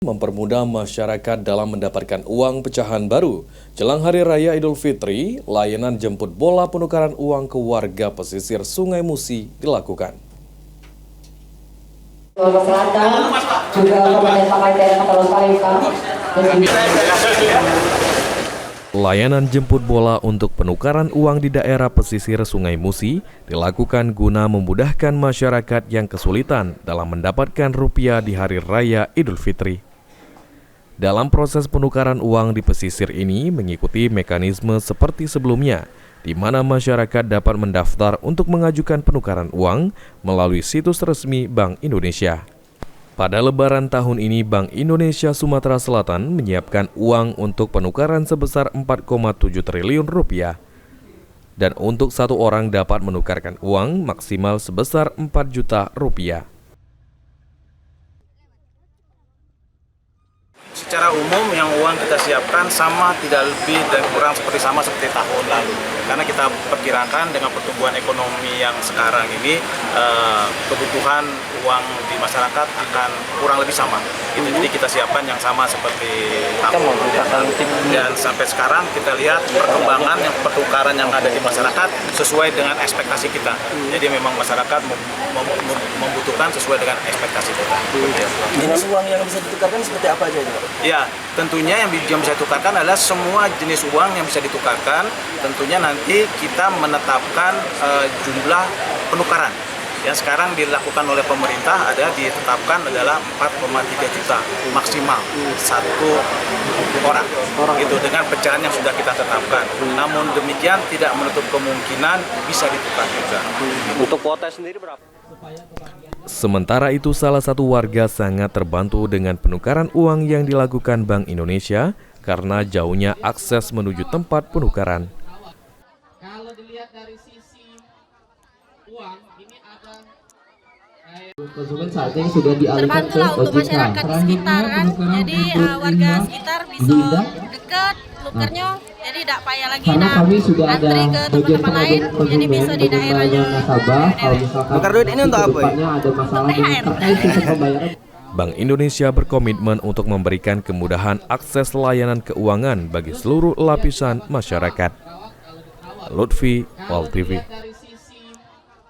Mempermudah masyarakat dalam mendapatkan uang pecahan baru. Jelang Hari Raya Idul Fitri, layanan jemput bola penukaran uang ke warga pesisir Sungai Musi dilakukan. Layanan jemput bola untuk penukaran uang di daerah pesisir Sungai Musi dilakukan guna memudahkan masyarakat yang kesulitan dalam mendapatkan rupiah di Hari Raya Idul Fitri. Dalam proses penukaran uang di pesisir ini mengikuti mekanisme seperti sebelumnya, di mana masyarakat dapat mendaftar untuk mengajukan penukaran uang melalui situs resmi Bank Indonesia. Pada Lebaran tahun ini, Bank Indonesia Sumatera Selatan menyiapkan uang untuk penukaran sebesar 4,7 triliun rupiah. Dan untuk satu orang dapat menukarkan uang maksimal sebesar 4 juta rupiah. Secara umum yang uang kita siapkan sama tidak lebih dan kurang seperti tahun lalu. Karena kita perkirakan dengan pertumbuhan ekonomi yang sekarang ini kebutuhan uang di masyarakat akan kurang lebih sama. Jadi kita siapkan yang sama seperti tahun lalu. Dan sampai sekarang kita lihat perkembangan yang pertukaran yang ada di masyarakat sesuai dengan ekspektasi kita. Jadi memang masyarakat membutuhkan sesuai dengan ekspektasi kita. Jenis uang yang bisa ditukarkan seperti apa aja? Ya, tentunya yang bisa ditukarkan adalah semua jenis uang yang bisa ditukarkan. Tentunya nanti kita menetapkan jumlah penukaran. Yang sekarang dilakukan oleh pemerintah ditetapkan adalah 4,3 juta maksimal satu orang. Itu dengan pecahan yang sudah kita tetapkan. Namun demikian tidak menutup kemungkinan bisa ditukar juga. Untuk kuota sendiri berapa? Sementara itu, salah satu warga sangat terbantu dengan penukaran uang yang dilakukan Bank Indonesia karena jauhnya akses menuju tempat penukaran. Kalau dilihat dari sisi uang, ini ada terbantulah untuk masyarakat di sekitaran, jadi warga sekitar bisa dekat nukarnya, jadi tidak payah lagi antri ke tempat lain, jadi bisa di daerahnya. Tukar duit ini untuk apa? Untuk THR. Bank Indonesia berkomitmen untuk memberikan kemudahan akses layanan keuangan bagi seluruh lapisan masyarakat. Lutfi, Wal TV.